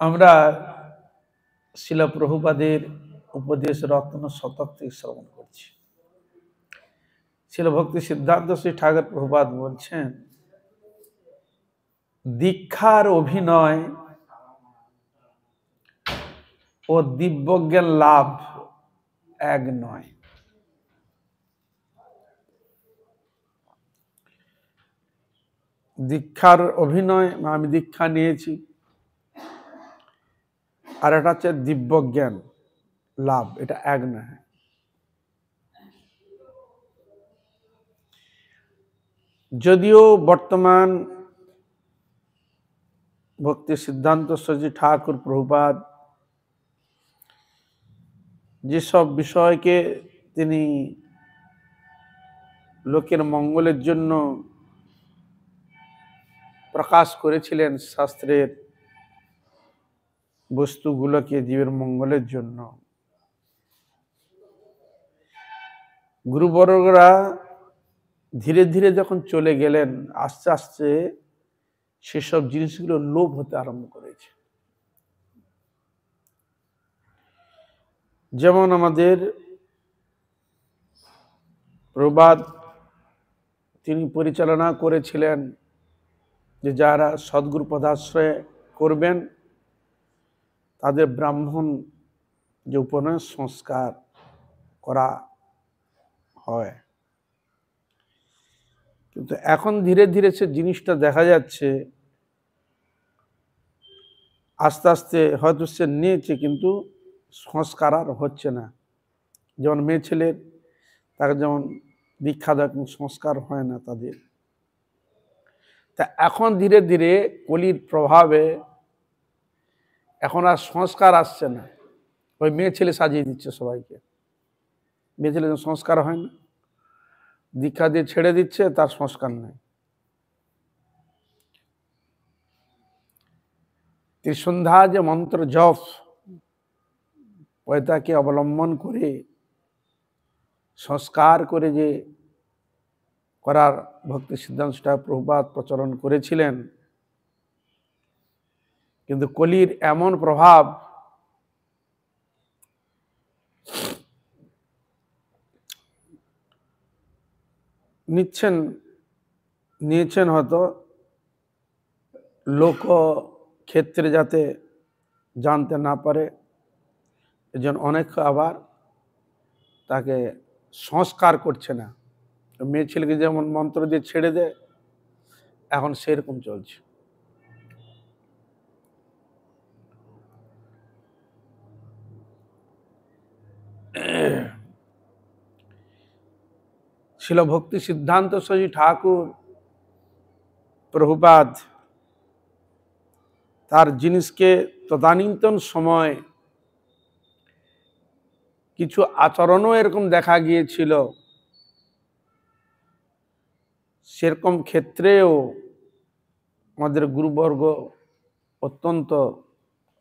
আমরা শিলা প্রভুপাদের উপদেশ রত্ন শতক থেকে শ্রবণ করছি। শিল ভক্তি সিদ্ধান্ত শ্রী ঠাকুর প্রভুপাদ বলছেন, দীক্ষার অভিনয় ও দিব্যজ্ঞান লাভ এক নয়। দীক্ষার অভিনয়, আমি দীক্ষা নিয়েছি, আর এটা হচ্ছে দিব্যজ্ঞান লাভ, এটা এক নয়। যদিও বর্তমান ভক্তি সিদ্ধান্ত শ্রী ঠাকুর প্রভুপাদ যেসব বিষয়কে তিনি লোকের মঙ্গলের জন্য প্রকাশ করেছিলেন, শাস্ত্রের বস্তুগুলোকে জীবের মঙ্গলের জন্য, গুরুবর্গরা ধীরে ধীরে যখন চলে গেলেন, আস্তে আস্তে সেসব জিনিসগুলো লোপ হতে আরম্ভ করেছে। যেমন আমাদের প্রবাদ তিনি পরিচালনা করেছিলেন যে যারা সদ্গুরু পদাশ্রয় করবেন তাদের ব্রাহ্মণ যে উপনয়ন সংস্কার করা হয়, কিন্তু এখন ধীরে ধীরে সে জিনিসটা দেখা যাচ্ছে, আস্তে আস্তে হয়তো সে নিয়েছে কিন্তু সংস্কার আর হচ্ছে না। যেমন মেয়ে ছেলের তাকে যেমন দীক্ষা দেয়, সংস্কার হয় না তাদের। তা এখন ধীরে ধীরে কলির প্রভাবে এখন আর সংস্কার আসছে না, ওই মেয়ে ছেলে সাজিয়ে দিচ্ছে সবাইকে। মেয়ে ছেলে সংস্কার হয় না, দীক্ষা দিয়ে ছেড়ে দিচ্ছে, তার সংস্কার নেই। ত্রিসন্ধ্যা যে মন্ত্র জপ ওইটাকে অবলম্বন করে সংস্কার করে যে করার ভক্তি সিদ্ধান্ত প্রভুপাদ প্রচলন করেছিলেন, কিন্তু কলির এমন প্রভাব নিয়েছেন হয়তো লোক ক্ষেত্রে যাতে জানতে না পারে, এজন্য অনেক আবার তাকে সংস্কার করছে না। মেয়ে ছেলেকে যেমন মন্ত্র দিয়ে ছেড়ে দেয়, এখন সেরকম চলছে। শিল ভক্তি সিদ্ধান্ত শ্রী ঠাকুর প্রভুপাদ তার জিনিসকে তদানীন্তন সময় কিছু আচরণও এরকম দেখা গিয়েছিল, সেরকম ক্ষেত্রেও আমাদের গুরুবর্গ অত্যন্ত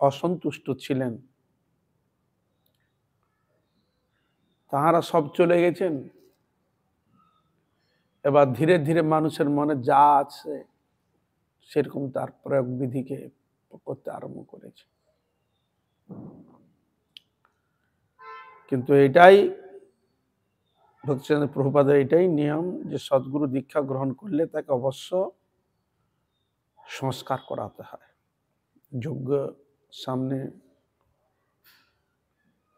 অসন্তুষ্ট ছিলেন। তাহারা সব চলে গেছেন, এবার ধীরে ধীরে মানুষের মনে যা আছে সেরকম তার প্রয়োগ বিধিকে করতে আরম্ভ করেছে। কিন্তু এটাই ভক্তিচন্দ্র প্রভুপাদের এটাই নিয়ম যে সদ্গুরু দীক্ষা গ্রহণ করলে তাকে অবশ্য সংস্কার করাতে হয়, যোগ্য সামনে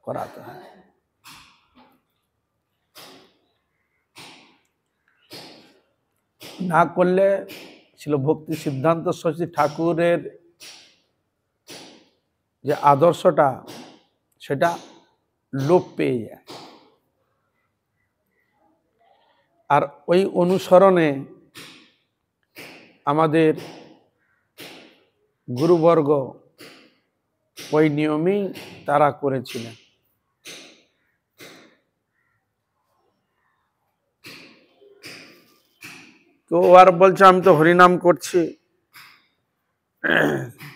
করাতে হয়। না করলে ছিল ভক্তি সিদ্ধান্ত শশী ঠাকুরের যে আদর্শটা সেটা লোপ পেয়ে যায়। আর ওই অনুসরণে আমাদের গুরুবর্গ ওই নিয়মেই তারা করেছিলেন। কেউ আর বলছে আমি তো হরিনাম করছি,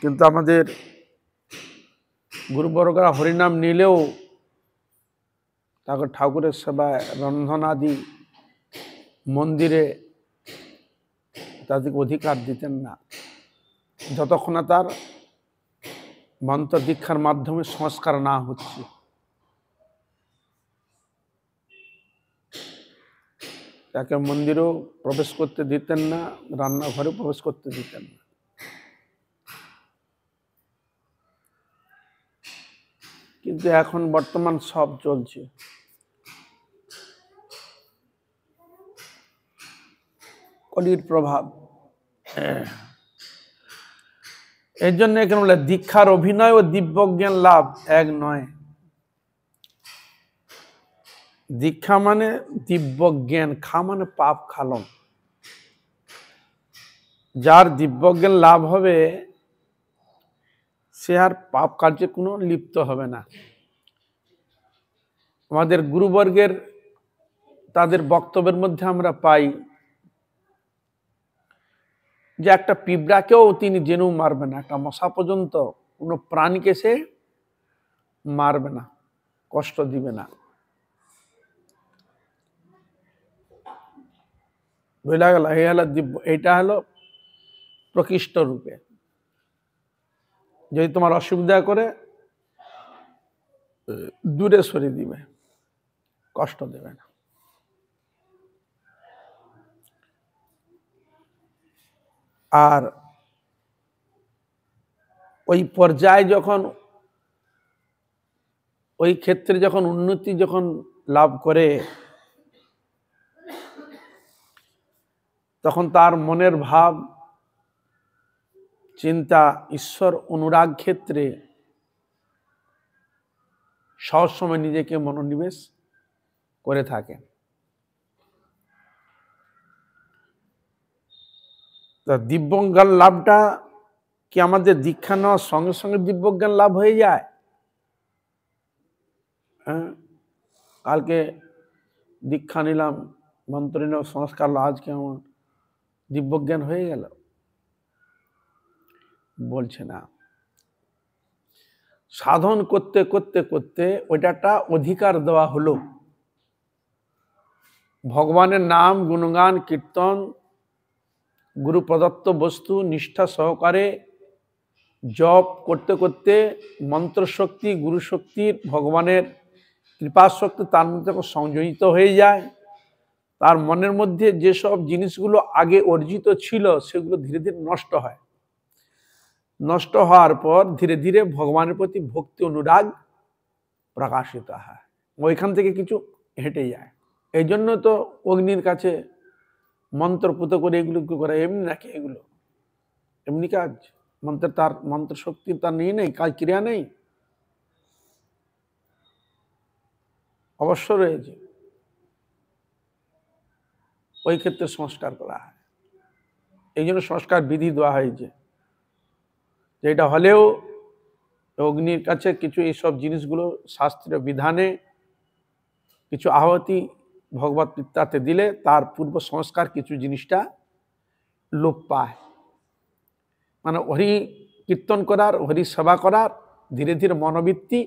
কিন্তু আমাদের গুরুবর্গরা হরিনাম নিলেও তাকে ঠাকুরের সেবায় রন্ধন আদি মন্দিরে তাদেরকে অধিকার দিতেন না, যতক্ষণ তার মন্ত্র দীক্ষার মাধ্যমে সংস্কার না হচ্ছে। তাকে মন্দিরেও প্রবেশ করতে দিতেন না, রান্নাঘরে প্রবেশ করতে দিতেন না। কিন্তু এখন বর্তমান সব চলছে। কলির প্রভাব। এই জন্য এখানে বলে দীক্ষার অভিনয় ও দিব্যজ্ঞান লাভ এক নয়। দীক্ষা মানে দিব্যজ্ঞান, খা মানে পাপ খালন। যার দিব্যজ্ঞান লাভ হবে সে আর পাপ কার্যে কোনো লিপ্ত হবে না। আমাদের গুরুবর্গের তাদের বক্তব্যের মধ্যে আমরা পাই যে একটা পিঁপড়াকেও তিনি জেনেও মারবে না, একটা মশা পর্যন্ত কোনো প্রাণীকে সে মারবে না, কষ্ট দিবে না। বুঝলা গেল? এই হলো দিব্য, এইটা হলো প্রকৃষ্ট রূপে। যদি তোমার অসুবিধা করে দূরে সরিয়ে দিবে, কষ্ট দেবে না। আর ওই পর্যায়ে যখন, ওই ক্ষেত্রে যখন উন্নতি যখন লাভ করে, তখন তার মনের ভাব চিন্তা ঈশ্বর অনুরাগ ক্ষেত্রে সবসময় নিজেকে মনোনিবেশ করে থাকে। দিব্যজ্ঞান লাভটা কি আমাদের দীক্ষা নেওয়ার সঙ্গে সঙ্গে দিব্যজ্ঞান লাভ হয়ে যায়? হ্যাঁ, কালকে দীক্ষা নিলাম, মন্ত্র নিলাম, সংস্কার, আজকে আমার দিব্যজ্ঞান হয়ে গেল? বলছে না। সাধন করতে করতে করতে ওইটা অধিকার দেওয়া হলো। ভগবানের নাম গুণগান কীর্তন গুরু প্রদত্ত বস্তু নিষ্ঠা সহকারে জপ করতে করতে মন্ত্র শক্তি, গুরু শক্তির, ভগবানের কৃপা শক্তি তার মধ্যে সংযোজিত হয়ে যায়। তার মনের মধ্যে যেসব জিনিসগুলো আগে অর্জিত ছিল সেগুলো ধীরে ধীরে নষ্ট হয়। নষ্ট হওয়ার পর ধীরে ধীরে ভগবানের প্রতি ভক্তি অনুরাগ প্রকাশিত হয়, ওইখান থেকে কিছু হেঁটে যায়। এই জন্য তো অগ্নির কাছে মন্ত্র পুত করে এগুলো করে, এমনি নাকি? এগুলো এমনি কাজ? মন্ত্রের তার মন্ত্র শক্তি তার নেই, কাজ ক্রিয়া নেই? অবশ্য রয়েছে। ওই ক্ষেত্রে সংস্কার করা হয়, এই জন্য সংস্কার বিধি দেওয়া হয়েছে। যেটা হলেও অগ্নির কাছে কিছু এইসব জিনিসগুলো শাস্ত্রীয় বিধানে কিছু আহতি ভগবত পিত্তাতে দিলে তার পূর্ব সংস্কার কিছু জিনিসটা লোপ পায়। মানে হরি কীর্তন করার, হরি সেবা করার ধীরে ধীরে মনোবৃত্তি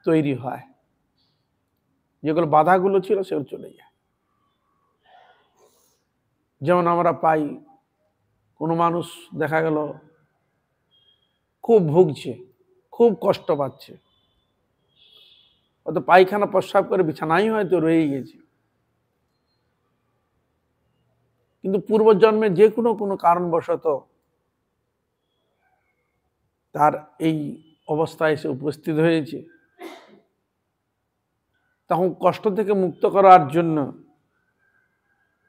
তৈরি হয়, যেগুলো বাধাগুলো ছিল সেগুলো চলে যায়। যেমন আমরা পাই কোনো মানুষ দেখা গেল খুব ভুগছে, খুব কষ্ট পাচ্ছে, হয়তো পায়খানা প্রস্রাব করে বিছানায় হয়তো রয়ে গেছে, কিন্তু পূর্বজন্মে যে কোনো কারণবশত তার এই অবস্থায় এসে উপস্থিত হয়েছে। তখন কষ্ট থেকে মুক্ত করার জন্য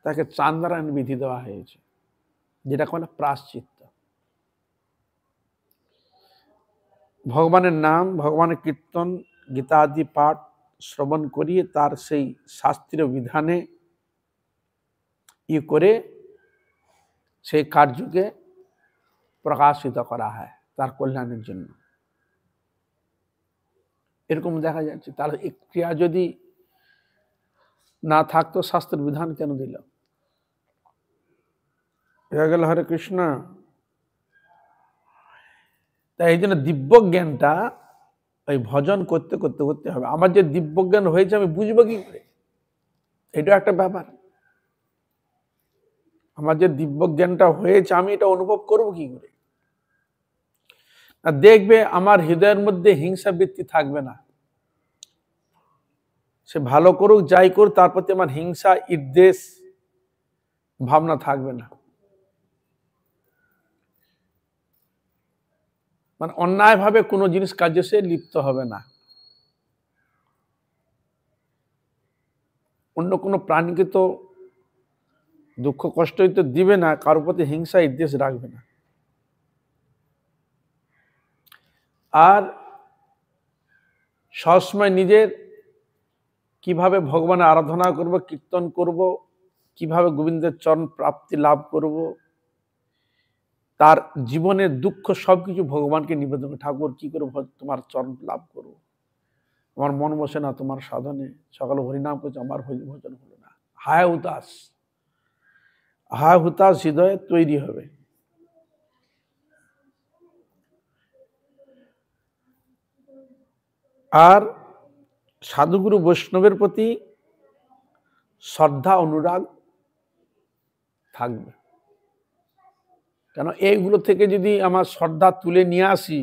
তাকে চান্দ্রায়ণ বিধি দেওয়া হয়েছে, যেটা বলে প্রায়শ্চিত্ত। ভগবানের নাম, ভগবানের কীর্তন, গীতা আদি পাঠ শ্রবণ করিয়ে তার সেই শাস্ত্রীয় বিধানে করে সেই কার্যকে প্রকাশিত করা হয় তার কল্যাণের জন্য। এরকম দেখা যাচ্ছে। তাহলে এই ক্রিয়া যদি না থাকতো শাস্ত্রের বিধান কেন দিল? হয়ে গেল হরে কৃষ্ণ। তাই এই জন্য দিব্যজ্ঞানটা ওই ভজন করতে করতে করতে হবে। আমার যে দিব্যজ্ঞান হয়েছে আমি বুঝবো কি করে? এটা একটা ব্যাপার। আমার যে দিব্যজ্ঞানটা হয়েছে আমি এটা অনুভব করবো কি করে? আর দেখবে আমার হৃদয়ের মধ্যে হিংসা বৃত্তি থাকবে না। সে ভালো করুক যাই করুক, তার প্রতি আমার হিংসা ঈর্ষেষ ভাবনা থাকবে না। মানে অন্যায়ভাবে কোনো জিনিস কাজে সে লিপ্ত হবে না। অন্য কোনো প্রাণীকে তো দুঃখ কষ্টই তো দিবে না, কারোর প্রতি হিংসা ঈর্ষেষ রাখবে না। আর সবসময় নিজের কিভাবে ভগবানের আরাধনা করব, কীর্তন করব, কিভাবে গোবিন্দের চরণ প্রাপ্তি লাভ করব, তার জীবনের দুঃখ সবকিছু ভগবানকে নিবেদন করে, ঠাকুর কি করে তোমার চরণ লাভ করব, আমার মন বসে না তোমার সাধনে, সকালে হরিনাম করছে আমার ভোজন হলো না, হায় হুতাশ, হায় হুতাশ হৃদয়ে তৈরি হবে। আর সাধুগুরু বৈষ্ণবের প্রতি শ্রদ্ধা অনুরাগ থাকবে। কেন এইগুলো থেকে যদি আমার শ্রদ্ধা তুলে নিয়ে আসি,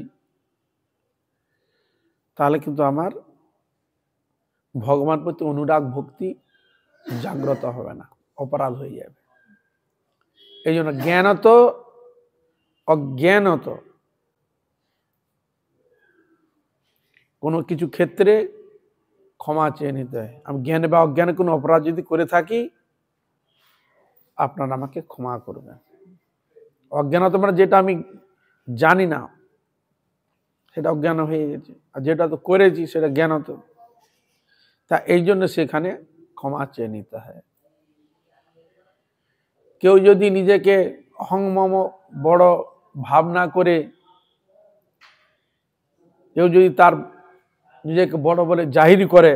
তাহলে কিন্তু আমার ভগবান প্রতি অনুরাগ ভক্তি জাগ্রত হবে না, অপরাধ হয়ে যাবে। এই জন্য জ্ঞানত অজ্ঞানত কোনো কিছু ক্ষেত্রে ক্ষমা চেয়ে নিতে হয়। আমি জ্ঞানে বা অজ্ঞানে কোনো অপরাধ যদি করে থাকি, আপনারা আমাকে ক্ষমা করবেন। অজ্ঞানত মানে যেটা আমি জানি না সেটা অজ্ঞান হয়ে গেছে, আর যেটা তো করেছি সেটা জ্ঞানত। তা এই জন্য সেখানে ক্ষমা চেয়ে নিতে হয়। কেউ যদি নিজেকে অহংমম বড় ভাবনা করে, কেউ যদি তার নিজেকে বড় বলে জাহির করে,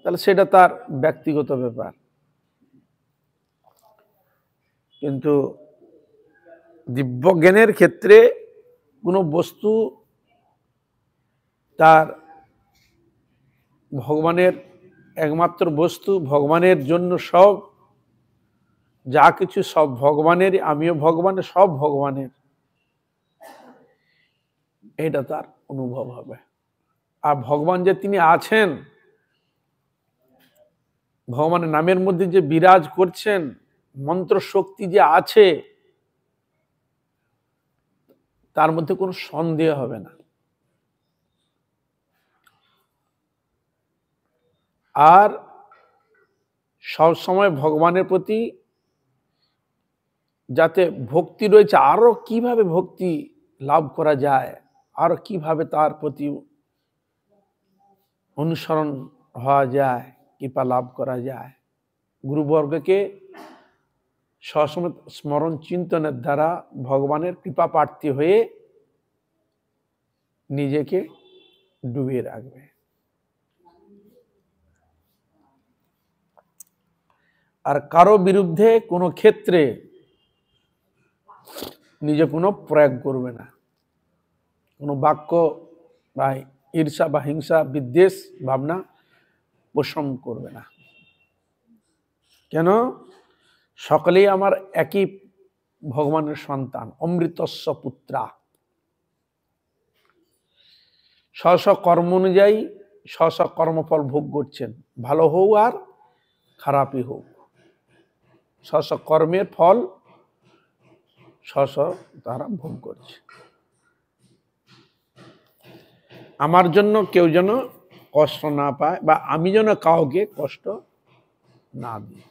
তাহলে সেটা তার ব্যক্তিগত ব্যাপার। কিন্তু দিব্য জ্ঞানের ক্ষেত্রে কোনো বস্তু তার ভগবানের একমাত্র বস্তু, ভগবানের জন্য সব, যা কিছু সব ভগবানের, আমিও ভগবানের, সব ভগবানের, এটা তার অনুভব হবে। আর ভগবান যে তিনি আছেন, ভগবানের নামের মধ্যে যে বিরাজ করছেন, মন্ত্র শক্তি যে আছে, তার মধ্যে কোনো সন্দেহ হবে না। আর সব সময় ভগবানের প্রতি যাতে ভক্তি রয়েছে, আরো কিভাবে ভক্তি লাভ করা যায়, আরো কিভাবে তার প্রতি অনুসরণ হওয়া যায়, কৃপা লাভ করা যায়, গুরুবর্গকে সবসময় স্মরণ চিন্তনের দ্বারা ভগবানের কৃপা প্রার্থী হয়ে নিজেকে ডুবিয়ে রাখবে। আর কারো বিরুদ্ধে কোনো ক্ষেত্রে নিজে কোনো প্রয়োগ করবে না, কোনো বাক্য বা ঈর্ষা বা হিংসা বিদ্বেষ ভাবনা পোষণ করবে না। কেন? সকলেই আমার একই ভগবানের সন্তান, অমৃতস্য পুত্রা। স্ব স্ব কর্ম অনুযায়ী স্ব স্ব কর্মফল ভোগ করছেন, ভালো হোক আর খারাপই হোক, স্ব স্ব কর্মের ফল স্ব স্ব তারা ভোগ করছে। আমার জন্য কেউ যেন কষ্ট না পায়, বা আমি যেন কাউকে কষ্ট না দিই,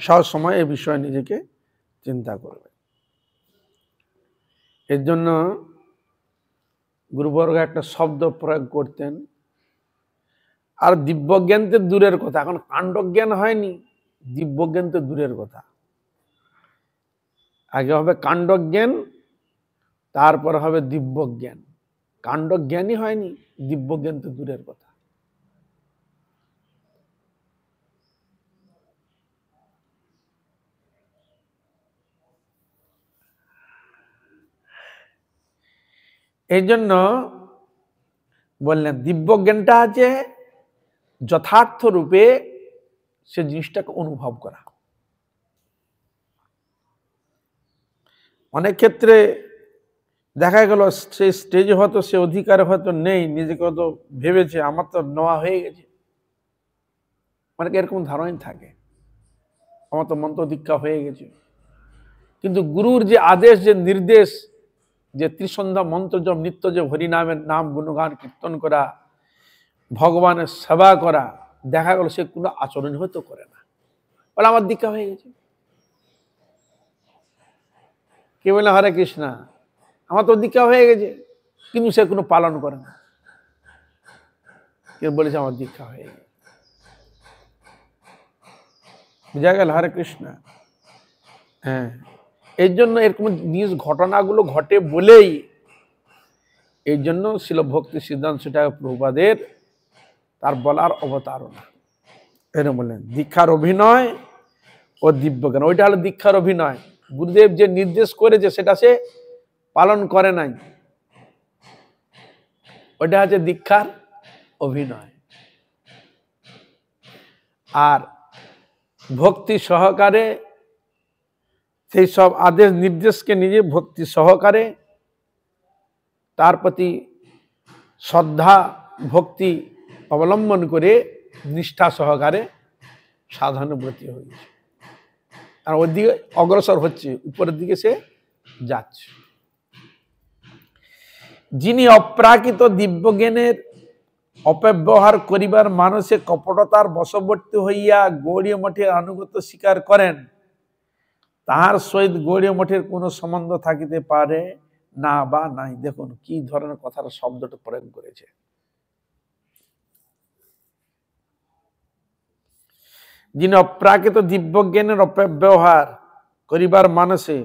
সব সময় এই বিষয়ে নিজেকে চিন্তা করবে। এর জন্য গুরুবর্গ একটা শব্দ প্রয়োগ করতেন, আর দিব্যজ্ঞান তো দূরের কথা, এখন কাণ্ডজ্ঞান হয়নি, দিব্যজ্ঞান তো দূরের কথা। আগে হবে কাণ্ডজ্ঞান, তারপর হবে দিব্যজ্ঞান। কাণ্ডজ্ঞানই হয়নি, দিব্যজ্ঞান তো দূরের কথা। এই জন্য বললেন দিব্যজ্ঞানটা আছে যথার্থ রূপে সে জিনিসটাকে অনুভব করা। অনেক ক্ষেত্রে দেখা গেল সেই স্টেজে হয়তো সে অধিকার হয়তো নেই, নিজেকে হয়তো ভেবেছে আমার তো নেওয়া হয়ে গেছে, অনেকে এরকম ধারণাই থাকে, আমার তো মন্ত্র দীক্ষা হয়ে গেছে। কিন্তু গুরুর যে আদেশ, যে নির্দেশ, যে ত্রিসন্ধ্যা মন্ত্র জপ, নিত্য যে হরিনামের নাম গুণগান কীর্তন করা, ভগবানের সেবা করা, দেখা গেল সে কোনো আচরণ হয়তো করে না, বলে আমার দীক্ষা হয়ে গেছে। কে বলে হরে কৃষ্ণা, আমার তো দীক্ষা হয়ে গেছে, কিন্তু সে কোনো পালন করে না। কে বলেছে আমার দীক্ষা হয়ে গেছে? বুঝা গেল? হরে কৃষ্ণ। হ্যাঁ, এর জন্য এরকম নিজ ঘটনাগুলো ঘটে বলেই এই জন্য ছিল ভক্তি সিদ্ধান্ত প্রভুপাদের তার বলার অবতারণা। এরকম বললেন দীক্ষার অভিনয় ও দিব্যজ্ঞান, ওইটা হলো দীক্ষার অভিনয়। গুরুদেব যে নির্দেশ করেছে সেটা সে পালন করে নাই, ওইটা হচ্ছে দীক্ষার অভিনয়। আর ভক্তি সহকারে সেই সব আদেশ নির্দেশকে নিজে ভক্তি সহকারে তার প্রতি শ্রদ্ধা ভক্তি অবলম্বন করে নিষ্ঠা সহকারে সাধনে ব্রতী হয়েছে, আর ওর দিকে অগ্রসর হচ্ছে, উপরের দিকে সে যাচ্ছে। যিনি অপ্রাকৃত দিব্যজ্ঞানের অপব্যবহার করিবার মানুষে কপটতার বশবর্তী হইয়া গৌড়ীয় মঠের আনুগত্য স্বীকার করেন, তাহার সহিত গৌড়ীয় মঠের কোনো সম্বন্ধ থাকিতে পারে না বা নাই। দেখুন কি ধরনের কথার শব্দটা প্রয়োগ করেছে। যিনি অপ্রাকৃত দিব্যজ্ঞানের অপব্যবহার করিবার মানুষে,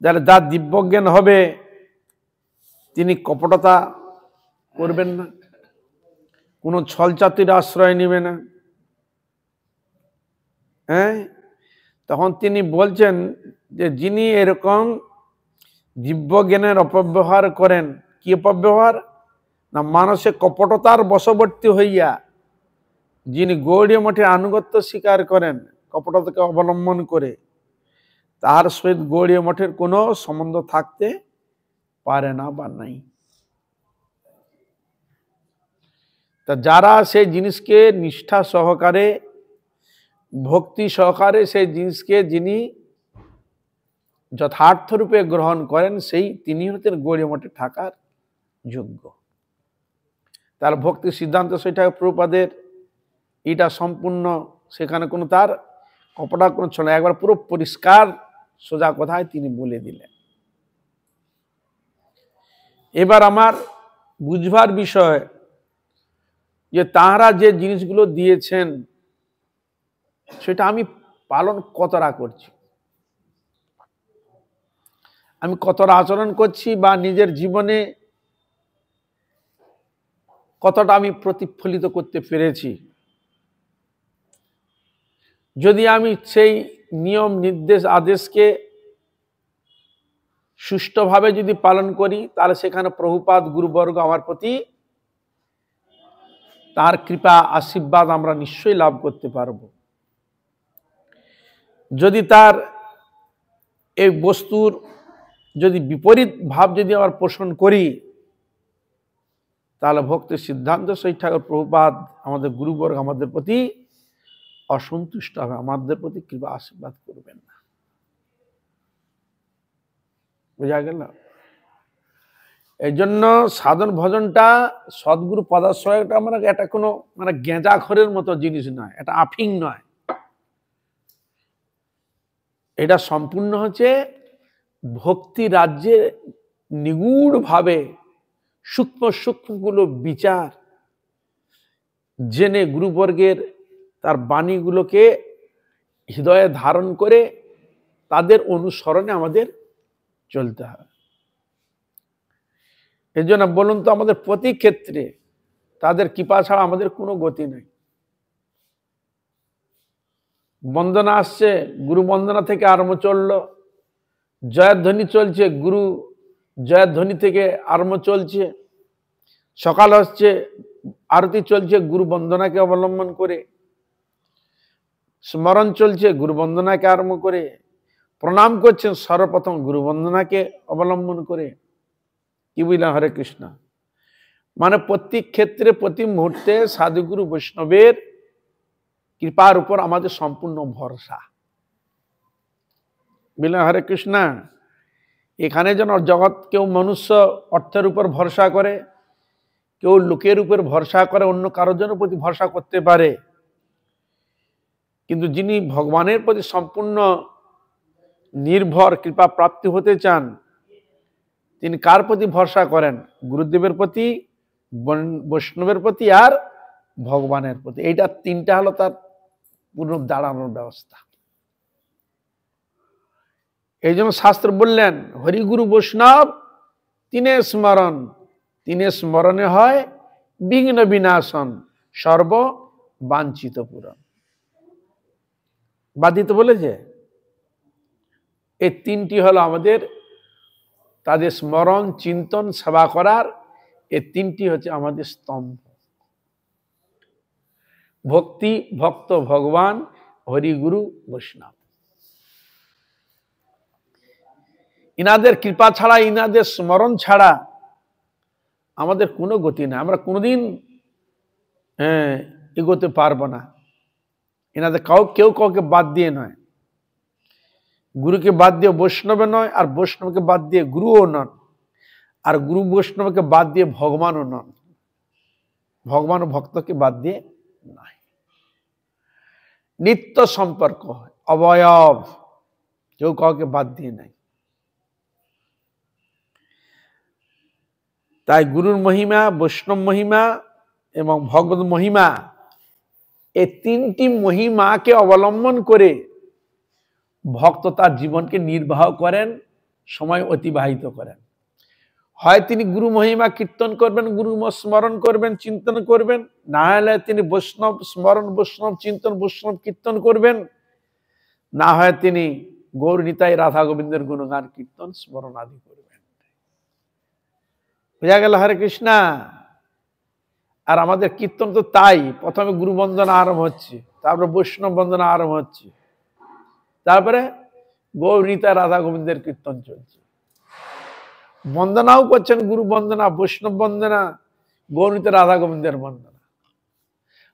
যার দিব্যজ্ঞান হবে তিনি কপটতা করবেন না, কোনো ছলচাতুরির আশ্রয় নেবে না। হ্যাঁ, তখন তিনি বলছেন যে যিনি এরকম দিব্যজ্ঞানের অপব্যবহার করেন, কি অপব্যবহার না, মানুষের কপটতার বশবর্তী হইয়া যিনি গৌড়ীয় মঠে আনুগত্য স্বীকার করেন, কপটতাকে অবলম্বন করে, তার সহিত গৌড়ীয় মঠের কোনো সম্বন্ধ থাকতে পারে না বা নাই। তা যারা সেই জিনিসকে নিষ্ঠা সহকারে ভক্তি সহকারে সেই জিনিসকে যিনি যথার্থ রূপে গ্রহণ করেন, সেই তিনি হতেন গৌড়ীয় মঠে থাকার যোগ্য। তার ভক্তি সিদ্ধান্ত সেটা প্রভুপাদের এটা সম্পূর্ণ, সেখানে কোনো তার কপটা কোনো ছিল না, একবার পুরো পরিষ্কার সোজা কথায় তিনি বলে দিলেন। এবার আমার বুঝবার বিষয় যে তাঁরা যে জিনিসগুলো দিয়েছেন সেটা আমি পালন কতটা করছি, আমি কতটা আচরণ করছি, বা নিজের জীবনে কতটা আমি প্রতিফলিত করতে পেরেছি। যদি আমি সেই নিয়ম নির্দেশ আদেশকে সুষ্ঠুভাবে যদি পালন করি, তাহলে সেখানে প্রভুপাদ গুরুবর্গ আমার প্রতি তার কৃপা আশীর্বাদ আমরা নিশ্চয়ই লাভ করতে পারব। যদি তার এই বস্তুর যদি বিপরীত ভাব যদি আমরা পোষণ করি, তাহলে ভক্তির সিদ্ধান্ত সেই ঠাকুর প্রভুপাদ আমাদের গুরুবর্গ আমাদের প্রতি অসন্তুষ্ট হবে, আমাদের প্রতি কৃপা আশীর্বাদ করবেন না। বোঝা গেল? এই জন্য সাধন ভজনটা সদ্গুরু পদাশ্রয়টা মানে এটা কোনো মানে গেঁজাখরের মতো জিনিস নয়, এটা আফিং নয়, এটা সম্পূর্ণ হচ্ছে ভক্তি রাজ্যে নিগুড় ভাবে সূক্ষ্ম সূক্ষ্মগুলো বিচার জেনে গুরুবর্গের তার বাণীগুলোকে হৃদয়ে ধারণ করে তাদের অনুসরণে আমাদের চলতে হবে। এই জন্য বলুন তো, আমাদের প্রতি ক্ষেত্রে তাদের কৃপা ছাড়া আমাদের কোনো গতি নেই। বন্দনা আসছে, গুরু বন্দনা থেকে আরম্ভ চললো, জয়ধ্বনি চলছে, গুরু জয়ধ্বনি থেকে আরম্ভ চলছে, সকাল হচ্ছে আরতি চলছে গুরু বন্দনাকে অবলম্বন করে, স্মরণ চলছে গুরু বন্দনাকে আরম্ভ করে, প্রণাম করছেন সর্বপ্রথম গুরু বন্দনাকে অবলম্বন করে। কি বুঝলাম? হরে কৃষ্ণ। মানে প্রত্যেক ক্ষেত্রে প্রতি মুহূর্তে সাধুগুরু বৈষ্ণবের কৃপার উপর আমাদের সম্পূর্ণ ভরসা। বুঝলেন? হরে কৃষ্ণ। এখানে যেন জগৎ কেউ মনুষ্য অর্থের উপর ভরসা করে, কেউ লোকের উপর ভরসা করে, অন্য কারোর জন্য প্রতি ভরসা করতে পারে, কিন্তু যিনি ভগবানের প্রতি সম্পূর্ণ নির্ভর কৃপা প্রাপ্তি হতে চান, তিনি কার প্রতি ভরসা করেন? গুরুদেবের প্রতি, বৈষ্ণবের প্রতি আর ভগবানের প্রতি। এইটা তিনটা হলো তার পূর্ণ দাঁড়ানোর ব্যবস্থা। এই জন্য শাস্ত্র বললেন হরিগুরু বৈষ্ণব তিনে স্মরণ, তিনে স্মরণে হয় বিঘ্ন বিনাশন, সর্ব বাঞ্ছিত পূরণ। বাদিত বলেছে এই তিনটি হলো আমাদের, তাদের স্মরণ চিন্তন সেবা করার এই তিনটি হচ্ছে আমাদের স্তম্ভ। ভক্তি, ভক্ত, ভগবান, হরিগুরু, বৈষ্ণব। ইনাদের কৃপা ছাড়া, ইনাদের স্মরণ ছাড়া আমাদের কোনো গতি না। আমরা কোনোদিন এগোতে পারবো না। এনাদের কেউ কাউকে বাদ দিয়ে নয়। গুরুকে বাদ দিয়ে বৈষ্ণবে নয়, আর বৈষ্ণবকে বাদ দিয়ে গুরুও নন, আর গুরু বৈষ্ণবকে বাদ দিয়ে ভগবানও নন। ভগবান ও ভক্তকে বাদ দিয়ে নয়। নিত্য সম্পর্ক, অবয়ব, কেউ কাউকে বাদ দিয়ে নাই। তাই গুরুর মহিমা, বৈষ্ণব মহিমা এবং ভগবত মহিমা, এই তিনটি মহিমাকে অবলম্বন করে ভক্ত তার জীবনকে নির্বাহ করেন, সময় অতিবাহিত করেন। হয় তিনি গুরু মহিমা কীর্তন করবেন, গুরু স্মরণ করবেন, চিন্তন করবেন, না হলে তিনি বৈষ্ণব স্মরণ, বৈষ্ণব চিন্তন, বৈষ্ণব কীর্তন করবেন, না হয় তিনি গৌর নিতাই রাধা গোবিন্দের গুণগান কীর্তন স্মরণ আদি করবেন। বুঝা গেল? হরে কৃষ্ণ। আর আমাদের কীর্তন তো তাই, প্রথমে গুরু বন্দনা আরম্ভ হচ্ছে, তারপরে বৈষ্ণব বন্দনা আরম্ভ হচ্ছে, তারপরে গৌর নিতাই রাধা গোবিন্দের কীর্তন চলছে। বন্দনাও করছেন গুরু বন্দনা, বৈষ্ণব বন্দনা, গৌর নিতাই রাধা গোবিন্দের বন্দনা,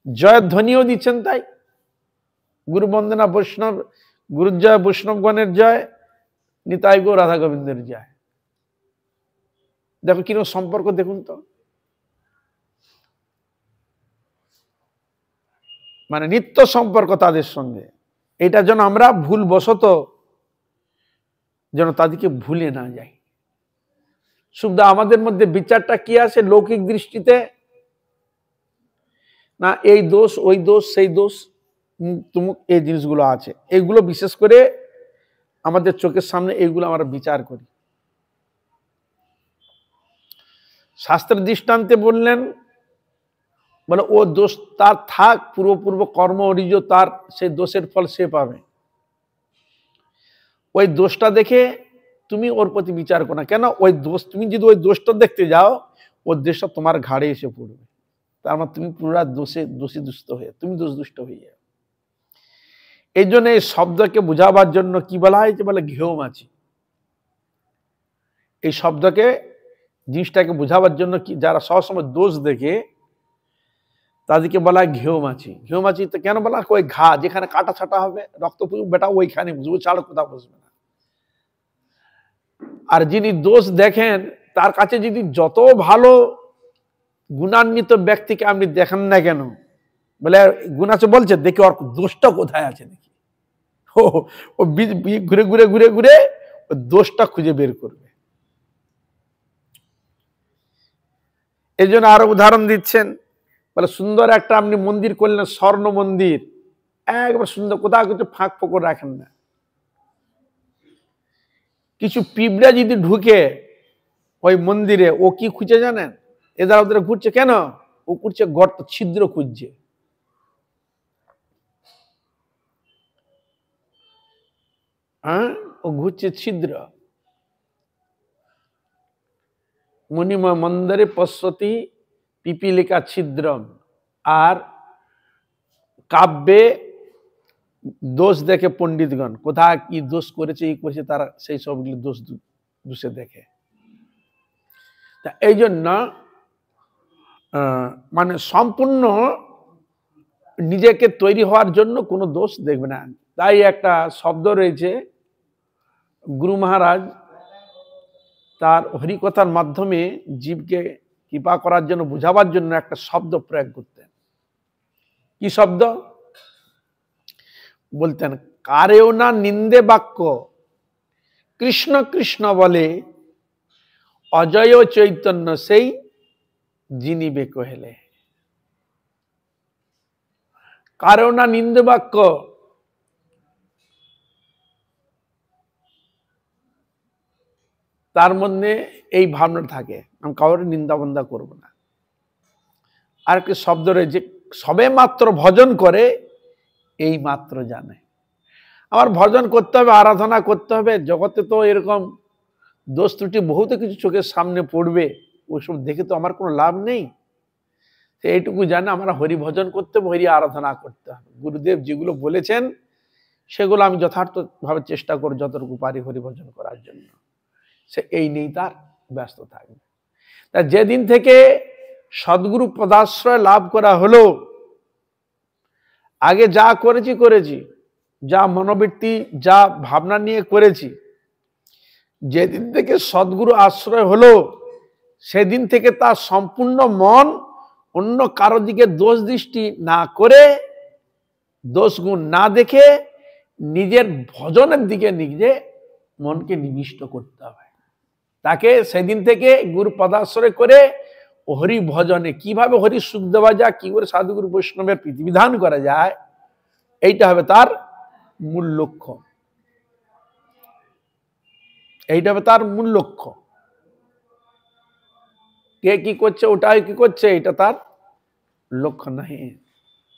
জয় ধ্বনিও দিচ্ছেন। তাই গুরু বন্দনা, বৈষ্ণব, গুরু জয়, বৈষ্ণবগণের জয়, নিতাই গৌর রাধা গোবিন্দের জয়। দেখো কিরকম সম্পর্ক, দেখুন তো। মানে নিত্য সম্পর্ক তাদের সঙ্গে। এটা যেন আমরা ভুলবশত যেন তাদেরকে ভুলে না যাই। শুধু আমাদের মধ্যে বিচারটা কি আছে লৌকিক দৃষ্টিতে, না এই দোষ, ওই দোষ, সেই দোষ, তুমুক এই জিনিসগুলো আছে। এইগুলো বিশেষ করে আমাদের চোখের সামনে, এইগুলো আমরা বিচার করি। শাস্ত্রের দৃষ্টান্তে বললেন, বলে ও দোষ তার থাক, পূর্ব কর্ম অরিজ তার, সেই দোষের ফল সে পাবে। ওই দোষটা দেখে তুমি ওর প্রতি বিচার করো না। কেন? ওই দোষ, তুমি যদি ওই দোষটা দেখতে যাও, ওই দোষটা তোমার ঘাড়ে এসে পড়বে। তার মানে তুমি পুরা দোষী হয়ে, তুমি দোষদুষ্ট হয়ে যাও। এই জন্য এই শব্দকে বুঝাবার জন্য কি বলা হয়েছে? বলে ঘেউ মাছি। এই শব্দকে, জিনিসটাকে বুঝাবার জন্য কি, যারা সবসময় দোষ দেখে তাদেরকে বলা হয় ঘেউ মাছি। ঘেউ মাছি তো কেন বলা? ওই ঘা যেখানে কাটা ছাটা হবে, রক্ত বেটা ওইখানে বুঝবো, ছাড়া কোথাও বুঝবে না। আর যিনি দোষ দেখেন, তার কাছে যদি যত ভালো গুণান্বিত ব্যক্তিকে আপনি দেখেন না কেন, বলে গুণ আছে বলছে, দেখি ওর দোষটা কোথায় আছে, দেখি ও ঘুরে ঘুরে ঘুরে ঘুরে ও দোষটা খুঁজে বের করবে। এই জন্য আরো উদাহরণ দিচ্ছেন, বলে সুন্দর একটা আপনি মন্দির করলেন, স্বর্ণ মন্দির, একবার সুন্দর, কোথাও কিছু ফাঁক ফোকর রাখেন না। কিছু পিঁপড়া যদি ঢুকে ওই মন্দিরে, ও কি খুঁজে জানেন? এদের ওদের ঘুরছে কেন? ও করছে গর্ত, ছিদ্র খুঁজছে। হ্যাঁ, ও ঘুরছে ছিদ্র। মুনিমা মন্দিরে পশ্যতি পিপিলিকা ছিদ্রম, আর কাব্যে দোষ দেখে পণ্ডিতগণ, কোথায় কি দোষ করেছে ই করেছে, তারা সেই সবগুলি দোষে দেখে। তা এই জন্য মানে সম্পূর্ণ নিজেকে তৈরি হওয়ার জন্য কোনো দোষ দেখবে না। তাই একটা শব্দ রয়েছে, গুরু মহারাজ তার হরিকথার মাধ্যমে জীবকে কৃপা করার জন্য, বুঝাবার জন্য একটা শব্দ প্রয়োগ করতেন। কি শব্দ বলতেন? কারেও না নিন্দে বাক্য, কৃষ্ণ কৃষ্ণ বলে, অজয় চৈতন্য সেই জিনিবে কহেলে। কারেও না নিন্দে বাক্য, তার মধ্যে এই ভাবনা থাকে আমি কাউরে নিন্দা বন্দা করব না। আর একটি শব্দ রয়েছে, সবে মাত্র ভজন করে এই মাত্র জানে। আমার ভজন করতে হবে, আরাধনা করতে হবে, জগতে তো এরকম দোষ ত্রুটি বহুত কিছু চোখের সামনে পড়বে, ওইসব দেখে তো আমার কোনো লাভ নেই। এইটুকু জানে আমরা হরি ভজন করতে হবে, হরি আরাধনা করতে হবে। গুরুদেব যেগুলো বলেছেন সেগুলো আমি যথার্থভাবে চেষ্টা করি যতটুকু পারি হরি ভজন করার জন্য। সে এই নেই তার ব্যস্ত থাকবে। তা যেদিন থেকে সদ্গুরু পদাশ্রয় লাভ করা হলো, আগে যা করেছি, যা মনোবৃত্তি, যা ভাবনা নিয়ে করেছি, যেদিন থেকে সদ্গুরু আশ্রয় হলো সেদিন থেকে তার সম্পূর্ণ মন অন্য কারো দিকে দোষ দৃষ্টি না করে, দোষ গুণ না দেখে নিজের ভজনের দিকে নিজে মনকে নিবিষ্ট করতে হবে। তাকে সেদিন থেকে গুরু পদাশ্রয় করে হরি ভজনে কিভাবে হরি সুখ দেওয়া যায়, কি করে সাধুগুরু বৈষ্ণবের প্রীতিবিধান করা যায়, এইটা হবে তার মূল লক্ষ্য। এইটা হবে তার মূল লক্ষ্য। কে কি করছে, ওটাই কি করছে, এটা তার লক্ষ্য নাই।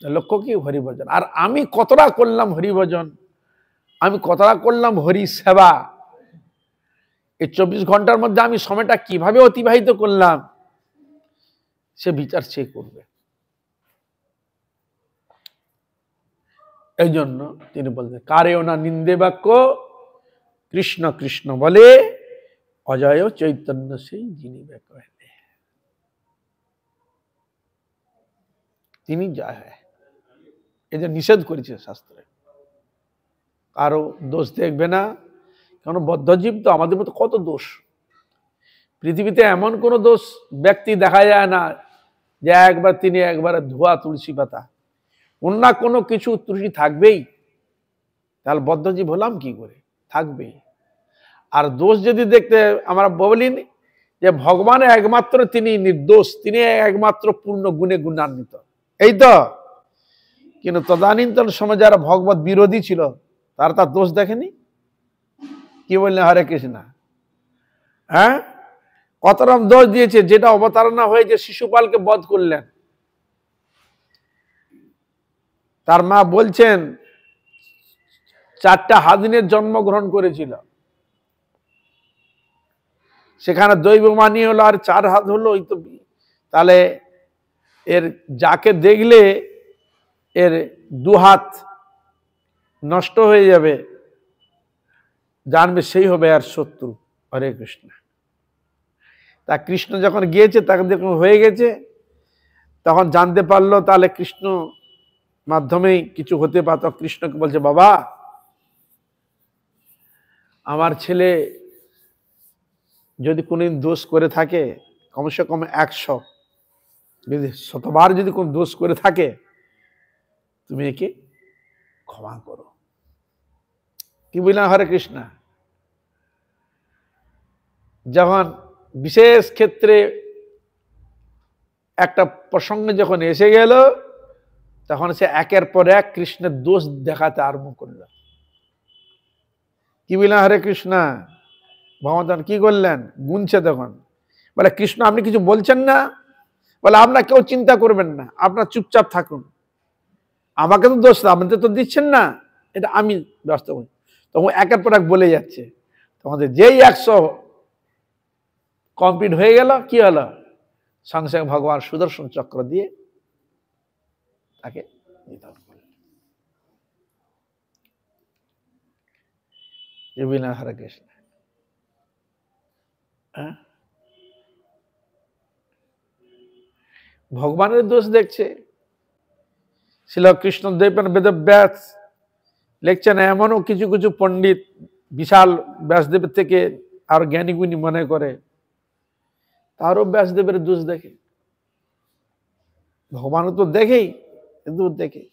লক্ষ্য কি? হরিভজন। আর আমি কতটা করলাম হরিভজন, আমি কতটা করলাম হরি সেবা, এই 24 ঘন্টার মধ্যে আমি সময়টা কিভাবে অতিবাহিত করলাম, সে বিচার সে করবে। এই জন্য তিনি বলতেন, কারেও না নিন্দে বাক্য, কৃষ্ণ কৃষ্ণ বলে, অজয় চৈতন্য সেই জিনিবে কহেলে। তিনি যা হয় এই যে নিষেধ করেছে শাস্ত্রে, কারো দোষ দেখবে না। কারণ বদ্ধজীব তো, আমাদের মতো কত দোষ। পৃথিবীতে এমন কোন দোষ ব্যক্তি দেখা যায় না যে তিনি একবারে ধোয়া তুলসী পাতা, অন্য কোনো কিছু ত্রুটি থাকবেই। তাহলে বদ্ধজীব হলাম কি করে? থাকবেই। আর দোষ যদি দেখতে আমরা বলিনি যে ভগবান একমাত্র তিনি নির্দোষ, তিনি একমাত্র পূর্ণ গুণে গুণান্বিত, এই তো। কিন্তু তদানীন্তন সময় যারা ভগবত বিরোধী ছিল তারা তার দোষ দেখেনি। কি বললেন? হরে কৃষ্ণ। হ্যাঁ, কত রকম দোষ দিয়েছে। যেটা অবতারণা হয়ে যে শিশুপালকে বধ করলেন, তার মা বলছেন 4টা হাদিনের জন্মগ্রহণ করেছিল, সেখানে দৈব মানি হলো আর 4 হাত হলো। ওই তো, তাহলে এর যাকে দেখলে এর 2 হাত নষ্ট হয়ে যাবে, জানবে সেই হবে আর শত্রু। হরে কৃষ্ণ। তা কৃষ্ণ যখন গিয়েছে, তাকে যখন হয়ে গেছে, তখন জানতে পারলো তাহলে কৃষ্ণ মাধ্যমেই কিছু হতে পারত। কৃষ্ণকে বলছে, বাবা আমার ছেলে যদি কোনদিন দোষ করে থাকে, কমসে কম 100, যদি 100বার যদি কোন দোষ করে থাকে, তুমি একে ক্ষমা করো। কি বললাম? হরে কৃষ্ণ। যখন বিশেষ ক্ষেত্রে একটা প্রসঙ্গ যখন এসে গেল, তখন সে একের পর এক কৃষ্ণের দোষ দেখাতে আরম্ভ করল। কি বললাম? হরে কৃষ্ণ। ভগবান কি করলেন? গুনছে তখন। বলে, কৃষ্ণ আপনি কিছু বলছেন না? বলে, আপনার কেউ চিন্তা করবেন না, আপনার চুপচাপ থাকুন। আমাকে তো দোষ আপনি তো দিচ্ছেন না, এটা আমি ব্যস্ত করি। তখন একের পর এক বলে যাচ্ছে। তোমাদের যেই 100 কমপ্লিট হয়ে গেল, কি হলো? সঙ্গে সঙ্গে ভগবান সুদর্শন চক্র দিয়ে তাকে নিধন করলেন। হরে কৃষ্ণ। ভগবানের দোষ দেখছে। শ্রীল কৃষ্ণদেব বেদব্যাস লিখছেন, এমনও কিছু কিছু পণ্ডিত বিশাল ব্যাসদেবের থেকে আর জ্ঞানী গুণী মনে করে, তারও ব্যাসদেবের দোষ দেখে। ভগবানও তো দেখেই, কিন্তু দেখে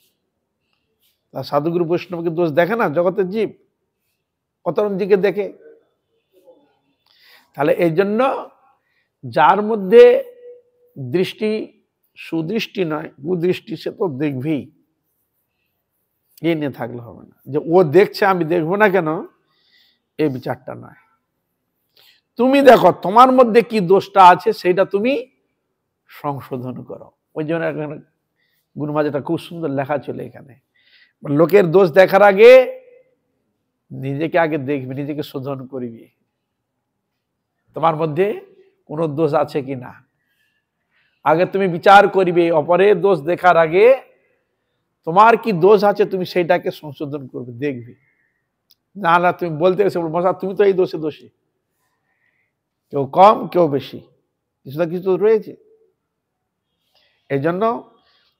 তার সাধুগুরু বৈষ্ণবকে দোষ দেখে না। জগতের জীব অতরঞ্জিকে দেখে। তাহলে এই জন্য যার মধ্যে দৃষ্টি সুদৃষ্টি নয়, কুদৃষ্টি, সে তো দেখবেই। এ নিয়ে থাকলে হবে না যে ও দেখছে আমি দেখবো না কেন, এই বিচারটা নয়। তুমি দেখো তোমার মধ্যে কি দোষটা আছে, সেটা তুমি সংশোধন করো। ওই জন্য এখানে গুরুমাঝেটা খুব সুন্দর লেখা ছিল এখানে, লোকের দোষ দেখার আগে নিজেকে আগে দেখবি, নিজেকে শোধন করবি, তোমার মধ্যে কোনো দোষ আছে কি না। আগে তুমি বিচার করিবে, অপরের দোষ দেখার আগে তোমার কি দোষ আছে তুমি সেইটাকে সংশোধন করবে, দেখবে। না না তুমি বলতে এসে মশা তুমি তো এই দোষে দোষী, কেউ কম কেউ বেশি, কিছু না কিছু রয়েছে। এই জন্য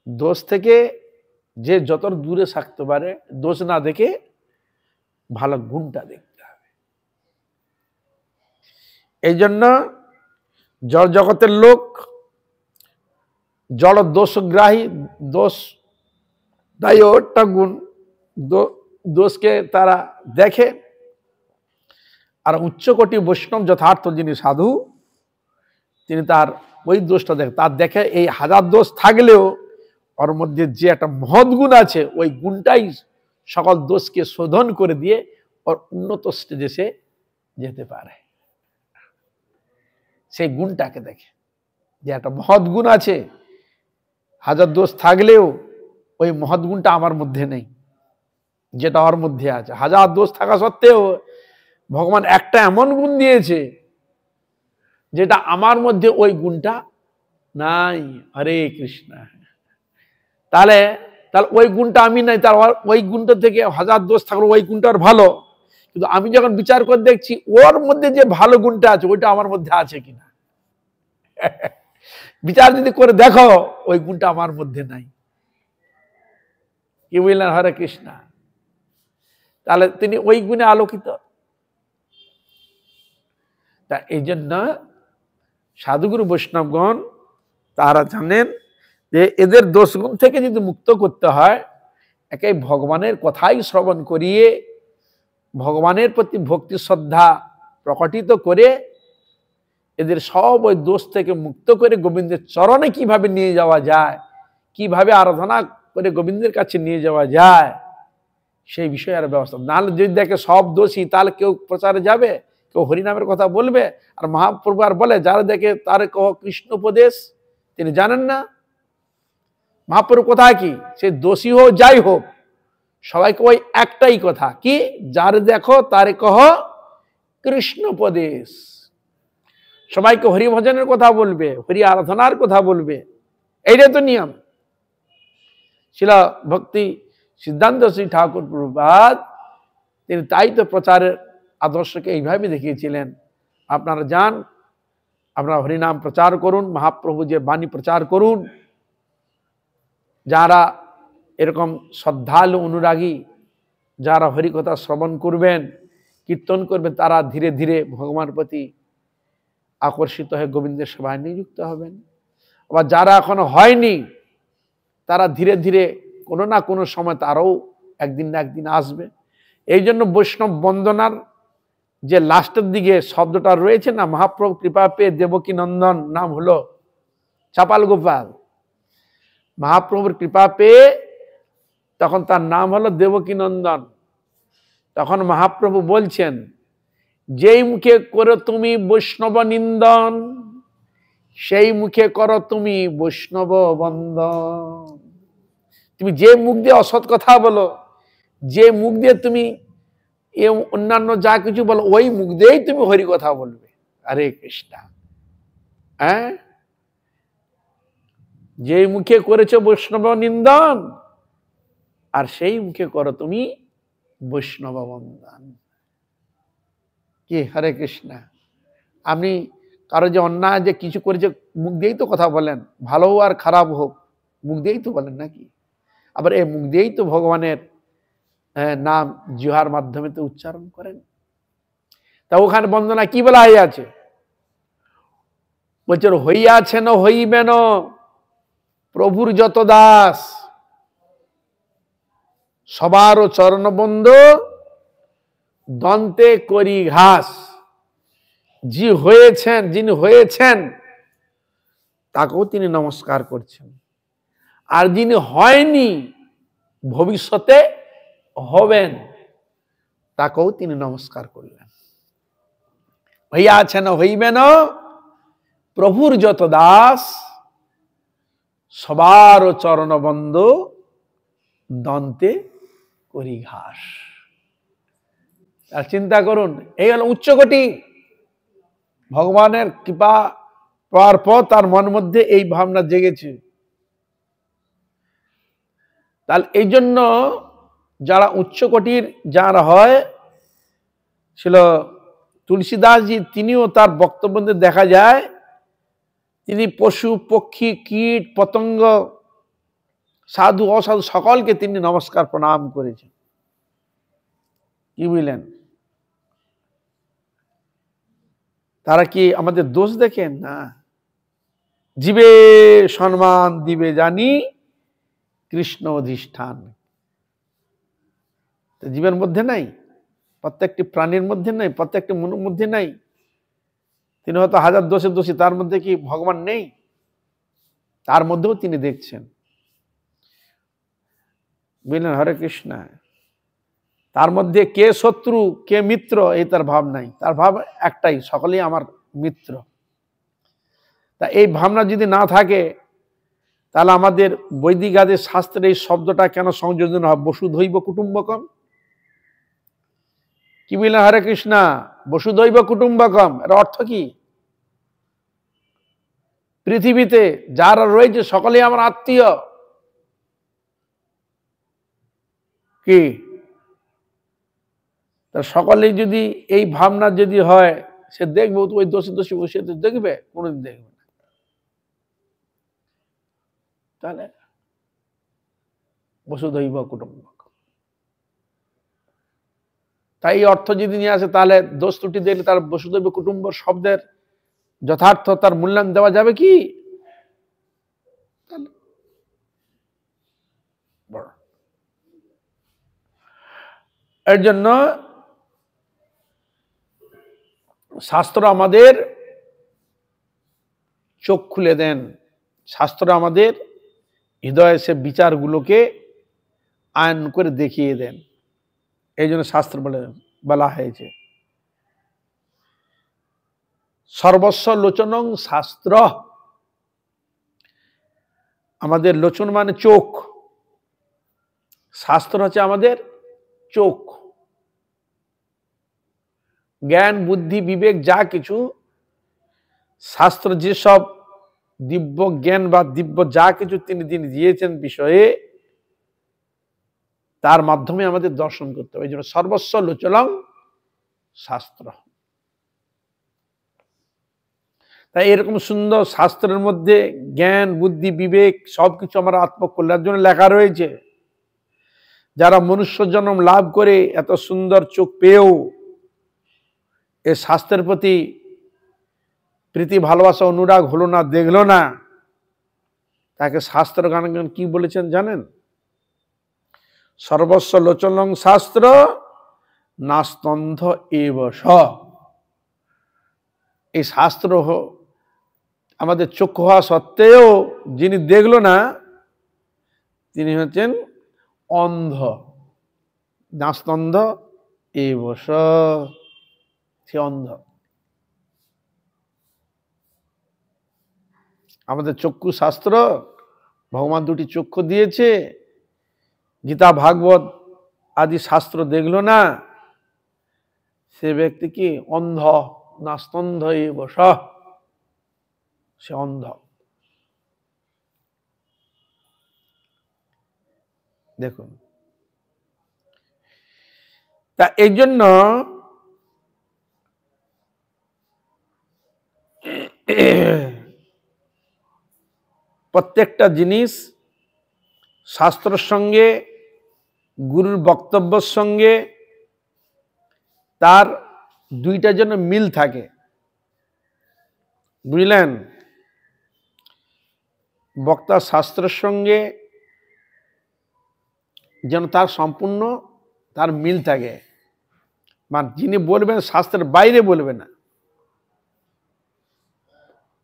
দোষ থেকে যে যত দূরে থাকতে পারে, দোষ না দেখে ভালো গুণটা দেখতে হবে। এই জন্য জড় জগতের লোক জড় দোষগ্রাহী, দোষ দায়টা গুণ, দোষকে তারা দেখে। আর উচ্চকোটি বৈষ্ণব যথার্থ যিনি সাধু, তিনি তার ওই দোষটা দেখে। তার দেখে এই হাজার দোষ থাকলেও ওর মধ্যে যে একটা মহৎ গুণ আছে, ওই গুণটাই সকল দোষকে শোধন করে দিয়ে ওর উন্নত স্টেজে সে যেতে পারে। সেই গুণটাকে দেখে যে একটা মহৎ গুণ আছে, হাজার দোষ থাকলেও ওই মহৎ গুণটা আমার মধ্যে নেই, যেটা ওর মধ্যে আছে। হাজার দোষ থাকা সত্ত্বেও ভগবান একটা এমন গুণ দিয়েছে যেটা আমার মধ্যে ওই গুণটা নাই। হরে কৃষ্ণ। তাহলে ওই গুণটা আমি নাই, তার ওই গুণটা থেকে হাজার দোষ থাকলে ওই গুণটার ভালো, কিন্তু আমি যখন বিচার করে দেখছি ওর মধ্যে যে ভালো গুণটা আছে ওইটা আমার মধ্যে আছে কিনা। বিচার যদি করে দেখো ওই গুণটা আমার মধ্যে নাই। কি বললেন? হরে কৃষ্ণ। তাহলে তিনি ওই গুণে আলোকিত। তা এই জন্য সাধুগুরু বৈষ্ণবগণ তারা জানেন যে এদের দোষগুণ থেকে যদি মুক্ত করতে হয়, একে ভগবানের কথাই শ্রবণ করিয়ে ভগবানের প্রতি ভক্তি শ্রদ্ধা প্রকটিত করে এদের সব ওই দোষ থেকে মুক্ত করে গোবিন্দের চরণে কিভাবে নিয়ে যাওয়া যায়, কিভাবে আরাধনা করে গোবিন্দের কাছে নিয়ে যাওয়া যায়, সেই বিষয়ে আর ব্যবস্থা। নাহলে যদি দেখে সব দোষী, তাহলে কেউ প্রচারে যাবে, কেউ হরিনামের কথা বলবে। আর মহাপ্রভু আর বলে যারা দেখে তার কহ কৃষ্ণ উপদেশ, তিনি জানেন না মহাপ্রভু কোথায় কি, সে দোষী হোক যাই হোক, সবাইকে ওই একটাই কথা কি, যার দেখো তারে কহ কৃষ্ণ উপদেশ। সবাইকে হরি ভজনের কথা বলবে, হরি আরাধনার কথা বলবে, এইটাই তো নিয়ম। ছিল ভক্তি সিদ্ধান্ত শ্রী ঠাকুর প্রভুপাদ তিনি তাই তো প্রচারের আদর্শকে এইভাবে দেখিয়েছিলেন। আপনারা যান, আপনারা হরিনাম প্রচার করুন, মহাপ্রভু যে বাণী প্রচার করুন। যারা এরকম শ্রদ্ধালু অনুরাগী, যারা হরিকথা শ্রবণ করবেন, কীর্তন করবেন, তারা ধীরে ধীরে ভগবানের প্রতি আকর্ষিত হয়ে গোবিন্দের সেবায় নিযুক্ত হবেন। আবার যারা এখনো হয়নি, তারা ধীরে ধীরে কোনো না কোনো সময় তারাও একদিন না একদিন আসবে। এই জন্য বৈষ্ণব বন্দনার যে লাস্টের দিকে শব্দটা রয়েছে না, মহাপ্রভু কৃপা পেয়ে দেবকী নন্দন নাম হলো চাপাল গোপাল। মহাপ্রভুর কৃপা পেয়ে তখন তার নাম হলো দেবকী নন্দন। তখন মহাপ্রভু বলছেন, যেই মুখে করো তুমি বৈষ্ণব নিন্দন, সেই মুখে করো তুমি বৈষ্ণব বন্দন। তুমি যে মুখ দিয়ে অসৎ কথা বলো, যে মুখ দিয়ে তুমি অন্যান্য যা কিছু বলো, ওই মুখ দিয়েই তুমি হরি কথা বলবে। হরে কৃষ্ণ। হ্যাঁ, যে মুখে করেছো বৈষ্ণব নিন্দন, আর সেই মুখে করো তুমি বৈষ্ণব বন্দন। কি হরে কৃষ্ণ। আপনি কারো যে অন্যায় যে কিছু করেছে মুখ দিয়েই তো কথা বলেন, ভালো আর খারাপ হোক মুখ দিয়েই তো বলেন নাকি? আবার এই মুখ দিয়েই তো ভগবানের নাম জিহ্বার মাধ্যমে তো উচ্চারণ করেন। তা ওখানে বন্দনা কি বলা হইয়াছে? বলছে হইয়াছেন হইবেন প্রভুর যত দাস, সবারও চরণবন্ধ দন্তে করি ঘাস। যিনি হয়েছেন তাকেও তিনি নমস্কার করছেন, আর যিনি হয়নি ভবিষ্যতে হবেন তাকেও তিনি নমস্কার করলেন। হইয়াছেন হইবেন প্রভুর যত দাস, সবারও চরণবন্ধ দন্তে করি ঘাস। আর চিন্তা করুন, এই হলো উচ্চকোটি। ভগবানের কৃপা পাওয়ার পর তার মন মধ্যে এই ভাবনা জেগেছে। তাহলে এই জন্য যারা উচ্চকোটির যারা হয় ছিল তুলসীদাসজি, তিনিও তার বক্তব্যে দেখা যায় তিনি পশু পক্ষী কীট পতঙ্গ সাধু অসাধু সকলকে তিনি নমস্কার প্রণাম করেছেন। কি বুঝলেন? তারা কি আমাদের দোষ দেখেন? না। জীবে সম্মান দিবে জানি কৃষ্ণ অধিষ্ঠান। জীবের মধ্যে নাই, প্রত্যেকটি প্রাণীর মধ্যে নাই, প্রত্যেকটি মনের মধ্যে নাই। তিনি হয়তো হাজার দোষে দোষী, তার মধ্যে কি ভগবান নেই? তার মধ্যেও তিনি দেখছেন। বুঝলেন? হরে কৃষ্ণ। তার মধ্যে কে শত্রু কে মিত্র এই তার ভাব নাই, তার ভাব একটাই, সকলেই আমার মিত্র। তা এই ভাবনা যদি না থাকে তাহলে আমাদের বৈদিক আদি শাস্ত্রের এই শব্দটা কেন সংযোজন হয়? বসুধৈব কুটুম্বকম। কি বললেন? হরে কৃষ্ণ। বসুধৈব কুটুম্বকম এর অর্থ কি? পৃথিবীতে যারা রয়েছে সকলেই আমার আত্মীয়। কি সকলেই যদি এই ভাবনা যদি হয়, সে দেখবে ওই দোষী দোষী বসে দেখবে? কোনদিন দেখবে না। তাহলে বসুধৈব কুটুম্বকম, তাই অর্থ যদি নিয়ে আসে তাহলে দোষ ত্রুটি দেখলে তার বসুধৈব কুটুম্ব শব্দের যথার্থ তার মূল্যায়ন দেওয়া যাবে কি? এর জন্য শাস্ত্র আমাদের চোখ খুলে দেন, শাস্ত্র আমাদের হৃদয়ে সে বিচারগুলোকে আয়ন করে দেখিয়ে দেন। এই জন্য শাস্ত্র বলা হয়েছে সর্বস্ব লোচনং শাস্ত্র। আমাদের লোচন মানে চোখ, শাস্ত্র হচ্ছে আমাদের চোখ। জ্ঞান বুদ্ধি বিবেক যা কিছু শাস্ত্র যেসব দিব্য জ্ঞান বা দিব্য যা কিছু তিনি দিয়েছেন বিষয়ে, তার মাধ্যমে আমাদের দর্শন করতে হবে। এই জন্য সর্বস্ব লোচনং শাস্ত্র। তাই এরকম সুন্দর শাস্ত্রের মধ্যে জ্ঞান বুদ্ধি বিবেক সবকিছু আমার আত্মকল্যাণের জন্য লেখা রয়েছে। যারা মনুষ্য জন্ম লাভ করে এত সুন্দর চোখ পেয়েও এ শাস্ত্রের প্রতি প্রীতি ভালোবাসা অনুরাগ হলো না, দেখলো না, তাকে শাস্ত্র গান কি বলেছেন জানেন? সর্বস্ব লোচনং শাস্ত্র নাস্তন্ধ এব স। এই শাস্ত্র আমাদের চক্ষু হওয়া সত্ত্বেও যিনি দেখলো না তিনি হচ্ছেন অন্ধ। নাস্তন্ধ এব স, সে অন্ধ। আমাদের চক্ষু শাস্ত্র, ভগবান দুটি চক্ষু দিয়েছে, গীতা ভাগবত আদি শাস্ত্র দেখলো না, সে ব্যক্তি কি অন্ধ। নাস্তন্ধ এব স, সে অন্ধ। দেখুন, তা এই জন্য প্রত্যেকটা জিনিস শাস্ত্রের সঙ্গে, গুরুর বক্তব্যের সঙ্গে তার দুইটা যেন মিল থাকে, বুঝলেন? বক্তার শাস্ত্রের সঙ্গে যেন তার সম্পূর্ণ তার মিল থাকে, মানে যিনি বলবেন শাস্ত্রের বাইরে বলবে না।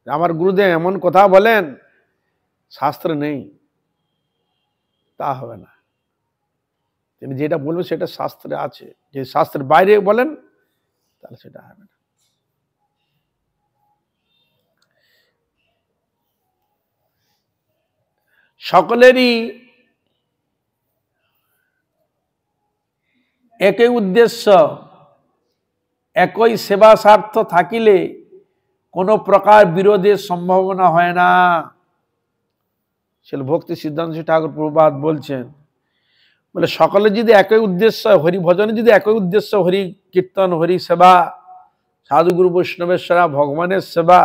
আমার গুরুদেব এমন কথা বলেন শাস্ত্রে নেই, তা হবে না। তিনি যেটা বলবেন সেটা শাস্ত্রে আছে, যে শাস্ত্রের বাইরে বলেন তাহলে সেটা হবে না। সকলেরই একই উদ্দেশ্য, একই সেবা স্বার্থ থাকিলে কোনো প্রকার বিরোধের সম্ভাবনা হয় না। শিল ভক্তি সিদ্ধান্ত ঠাকুর প্রভুপাদ বলছেন, বলে সকলে যদি একই উদ্দেশ্য, হরি ভজনে যদি একই উদ্দেশ্য, হরি কীর্তন, হরি সেবা, সাধুগুরু বৈষ্ণবের সেবা, ভগবানের সেবা,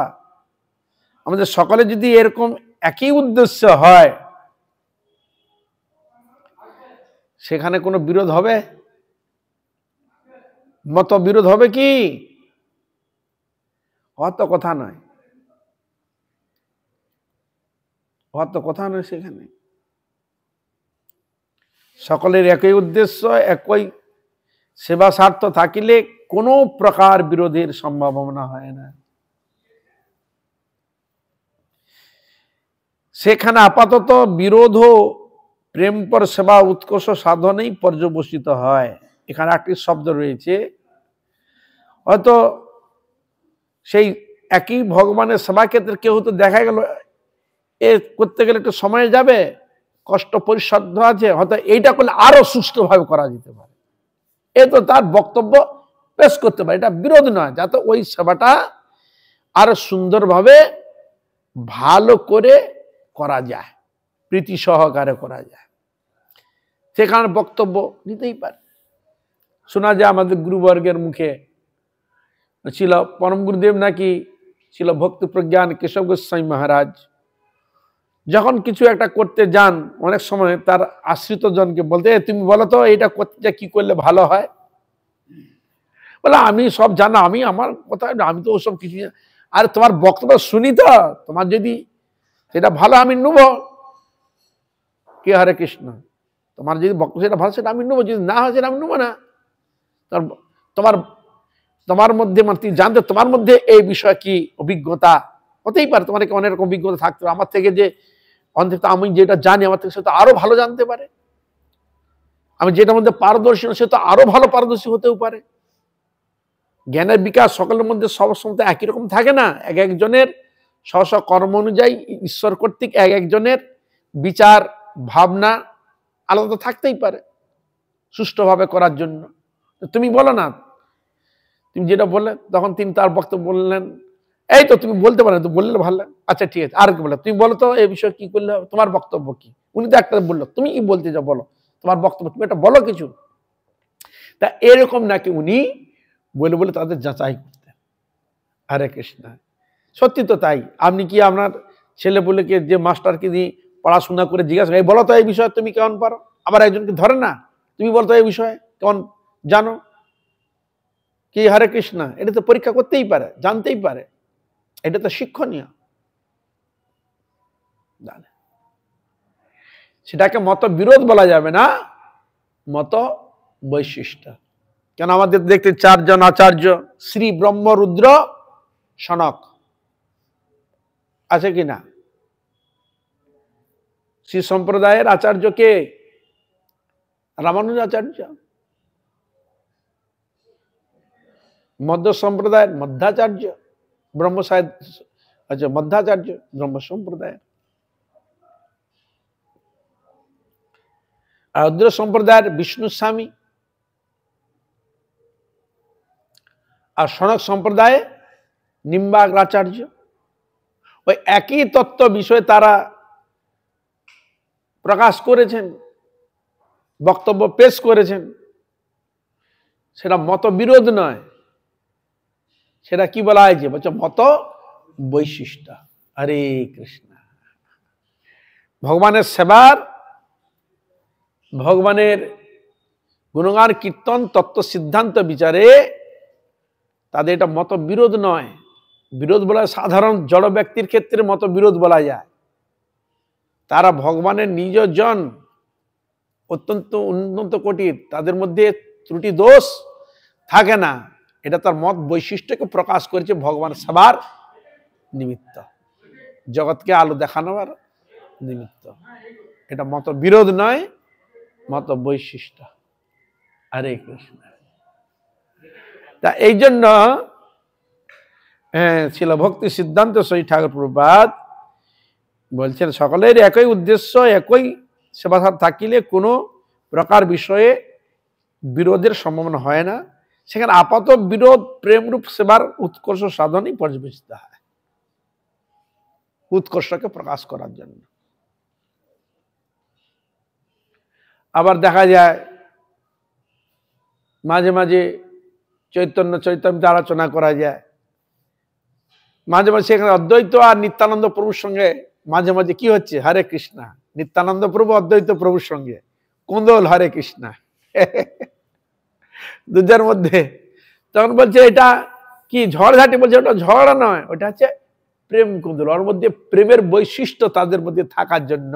আমাদের সকলে যদি এরকম একই উদ্দেশ্য হয়, সেখানে কোনো বিরোধ হবে? মত বিরোধ হবে কি? অত কথা নয়, অত কথা নয়। সেখানে সকলের একই উদ্দেশ্য, একই সেবা স্বার্থ থাকিলে কোনো প্রকার বিরোধের সম্ভাবনা হয় না। সেখানে আপাতত বিরোধ প্রেম পর সেবা উৎকর্ষ সাধনেই পর্যবসিত হয়। এখানে একটি শব্দ রয়েছে, হয়তো সেই একই ভগবানের সেবা ক্ষেত্রে কেউ তো দেখা গেল এ করতে গেলে একটু সময় যাবে, কষ্ট পরিশ্রাদ্ধ আছে, হয়তো এইটা করলে আরো সুষ্ঠুভাবে করা যেতে পারে, এ তো তার বক্তব্য পেশ করতে পারে, এটা বিরোধ নয়, যাতে ওই সেবাটা আরো সুন্দরভাবে ভালো করে করা যায়, প্রীতি সহকারে করা যায়, সেখানে বক্তব্য নিতেই পারে। শোনা যায় আমাদের গুরুবর্গের মুখে, ছিল পরম গুরুদেব নাকি ছিল ভক্তি প্রজ্ঞান কেশব গোস্বামী মহারাজ, যখন কিছু একটা করতে যান অনেক সময় তার আশ্রিত জনকে বলতে, তুমি বলো তো এটা করতে কি করলে ভালো হয়? বলে আমি সব জানা, আমি আমার কথা, আমি তো ওসব কিছু, আর তোমার বক্তব্য শুনি তো, তোমার যদি সেটা ভালো আমি নেব, কে হরে কৃষ্ণ, তোমার যদি বক্তব্য সেটা ভালো সেটা আমি নেবো, যদি না হয় সেটা আমি নেবো না। তোমার তোমার মধ্যে মানে তুমি জানতে, তোমার মধ্যে এই বিষয় কি অভিজ্ঞতা হতেই পারে, তোমার অনেক রকম অভিজ্ঞতা থাকতে পারে, আমার থেকে যে অন্তত আমি যেটা জানি আমার থেকে সে তো আরো ভালো জানতে পারে, আমি যেটার মধ্যে পারদর্শী সে তো আরো ভালো পারদর্শী হতেও পারে। জ্ঞানের বিকাশ সকলের মধ্যে সবসময় একই রকম থাকে না, এক একজনের স্ব স্ব কর্ম অনুযায়ী ঈশ্বর কর্তৃক এক একজনের বিচার ভাবনা আলাদা থাকতেই পারে সুষ্ঠুভাবে করার জন্য। তুমি বলো না, তুমি যেটা বললে, তখন তিনি তার বক্তব্য বললেন, এই তো তুমি বলতে পারো, তো বললে ভালো, আচ্ছা ঠিক আছে, আর কি বলে তুমি বলো তো এই বিষয়ে কি করলে, তোমার বক্তব্য কি? উনি তো একটা বললো, তুমি কি বলতে যাও বলো, তোমার বক্তব্য, তুমি এটা বলো কিছু। তা এরকম নাকি উনি বলে বলে তাদের যাচাই করতেন। হরে কৃষ্ণ, সত্যি তো তাই। আপনি কি আপনার ছেলে বলেকে যে মাস্টারকে দিয়ে পড়াশোনা করে জিজ্ঞাসা করেন, বলো তো এই বিষয়ে তুমি কেমন পারো? আবার একজনকে ধরে না, তুমি বলতো এই বিষয়ে কেমন জানো কি? হরে কৃষ্ণ, এটা তো পরীক্ষা করতেই পারে, জানতেই পারে, এটা তো শিক্ষণীয়। সেটাকে মত বিরোধ বলা যাবে না, মত বৈশিষ্ট্য। কেন আমাদের দেখতে চারজন আচার্য, শ্রী ব্রহ্মরুদ্র সনক আছে কিনা? শ্রী সম্প্রদায়ের আচার্য কে? রামানুজ আচার্য। মধ্য সম্প্রদায়ের মধ্যাচার্য, ব্রহ্ম সাহিত্য, আচ্ছা মধ্যাচার্য ব্রহ্ম সম্প্রদায়ের। আর রুদ্র সম্প্রদায়ের বিষ্ণু স্বামী, আর সনক সম্প্রদায়ে নিম্বাগ্রাচার্য। ওই একই তত্ত্ব বিষয়ে তারা প্রকাশ করেছেন, বক্তব্য পেশ করেছেন, সেটা মত বিরোধ নয়। সেটা কি বলা হয়েছে? বলছে মত বৈশিষ্ট্য। হরে কৃষ্ণ। ভগবানের সেবার, ভগবানের গুণগান কীর্তন তত্ত্ব সিদ্ধান্ত বিচারে তাদের এটা মতবিরোধ নয়। বিরোধ বলা সাধারণ জড় ব্যক্তির ক্ষেত্রে মতবিরোধ বলা যায়। তারা ভগবানের নিজজন, অত্যন্ত উন্নত কোটির, তাদের মধ্যে ত্রুটি দোষ থাকে না। এটা তার মত বৈশিষ্ট্যকে প্রকাশ করেছে ভগবান সেবার নিমিত্ত, জগৎকে আলো দেখানোর নিমিত্ত। এটা মত বিরোধ নয়, মত বৈশিষ্ট্য। হরে কৃষ্ণ। তা এই জন্য ছিল ভক্তি সিদ্ধান্ত সই ঠাকুর প্রভুপাদ বলছেন, সকলের একই উদ্দেশ্য, একই সেবা থাকিলে কোনো প্রকার বিষয়ে বিরোধের সম্ভাবনা হয় না। সেখানে আপাত বিরোধ প্রেমরূপ সেবার উৎকর্ষ সাধনই পর্যবেসিত হয়, উৎকর্ষকে প্রকাশ করার জন্য। আবার দেখা যায় মাঝে মাঝে চৈতন্য চৈতন্যের আলোচনা করা যায়, মাঝে মাঝে সেখানে অদ্বৈত আর নিত্যানন্দ প্রভুর সঙ্গে মাঝে মাঝে কি হচ্ছে, হরে কৃষ্ণ, নিত্যানন্দ প্রভু অদ্বৈত প্রভুর সঙ্গে কোন্দল, হরে কৃষ্ণ, দুজনের মধ্যে। তখন বলছে এটা কি ঝড়ঝাটি, বলছে ওটা ঝড় নয়, ওটা হচ্ছে প্রেম কোন্দল। ওর মধ্যে প্রেমের বৈশিষ্ট্য তাদের মধ্যে থাকার জন্য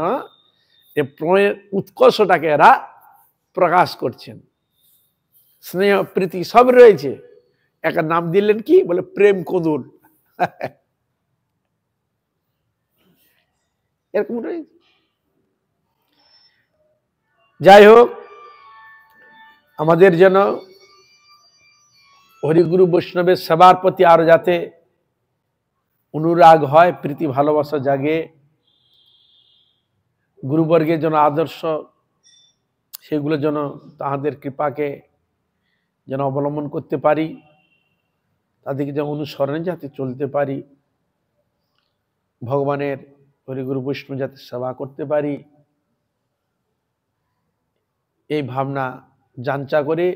এই প্রেমের উৎকর্ষটাকে এরা প্রকাশ করছেন। স্নেহ প্রীতি সব রয়েছে, একটা নাম দিলেন কি, বলে প্রেম কোন্দল। এরকম রয়েছে। যাই হোক, আমাদের যেন হরিগুরু বৈষ্ণবের সেবার প্রতি আরো যাতে অনুরাগ হয়, প্রীতি ভালোবাসা জাগে, গুরুবর্গের যেন আদর্শ, সেগুলো যেন তাহাদের কৃপাকে যেন অবলম্বন করতে পারি, তাদেরকে যেন অনুসরণে যাতে চলতে পারি, ভগবানের হরিগুরু বৈষ্ণব যাতে সেবা করতে পারি, এই ভাবনা যাঞ্চা করে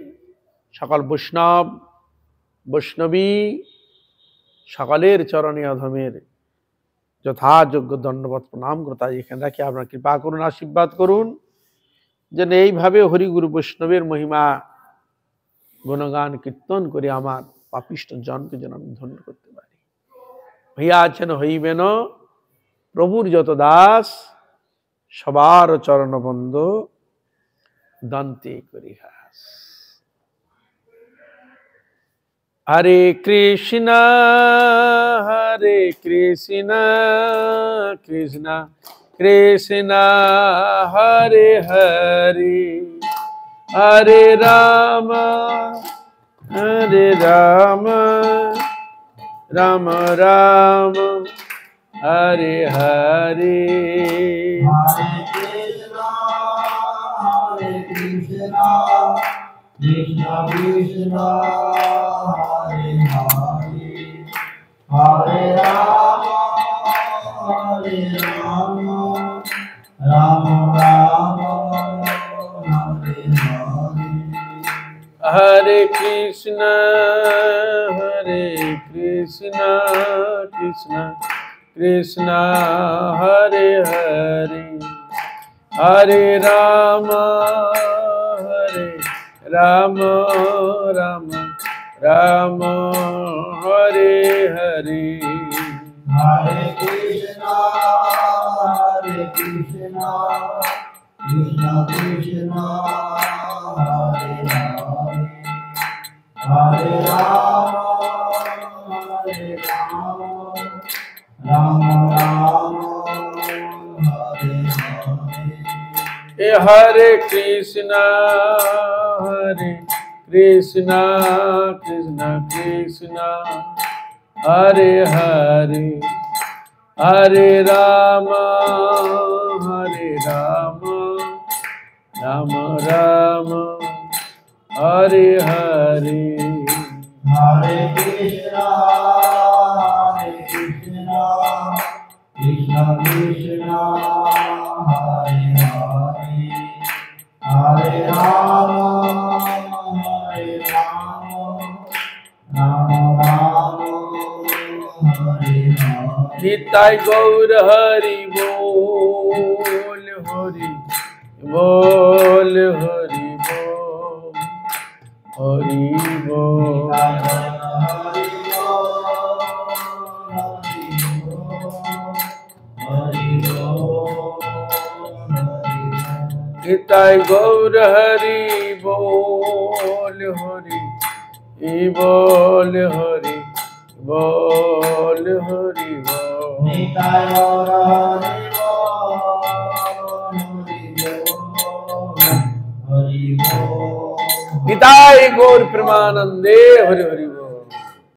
সকল বৈষ্ণব বৈষ্ণবী সকলের চরণে অধমের যথাযোগ্য দণ্ডবত প্রণাম করতে এখানে রাখি। আপনার কৃপা করুন, আশীর্বাদ করুন, যেন এইভাবে হরিগুরু বৈষ্ণবের মহিমা গুণগান কীর্তন করে আমার পাপিষ্ঠ জনকে যেন আমি ধন্য করতে পারি। হইয়াছেন হইবেন প্রভুর যত দাস, সবার চরণবন্ধ দন্তে করি হাস। হরে কৃষ্ণ হরে কৃষ্ণ কৃষ্ণ কৃষ্ণ হরে হরে, হরে Ram Ram Ram Hare Hare. Krishna Krishna Hare Hare, Hare Rama Hare Rama, Rama Rama Hare Hare. Hare Krishna Krishna Krishna Hare Hare, Hare Rama Rama Rama Rama Hare Hare. Hare Krishna Krishna Krishna Hare Hare, Hare Rama Rama Rama Hare Hare. Hare Krishna Krishna Krishna Hare Hare, Hare Rama Rama Rama Hare Hare. Hare Krishna Krishna Krishna Hare Hare, Hare Rama Rama Rama Hare Hare. Nitai गौर हरि बोल, हरि बोल, हरि बोल, हरि बोल। निताय गौर हरि बोल, हरि बोल, हरि बोल, हरि बोल। निताय गौर हरि बोल, हरि बोल। निताय गौर प्रेमानंदे हरि हरि बोल।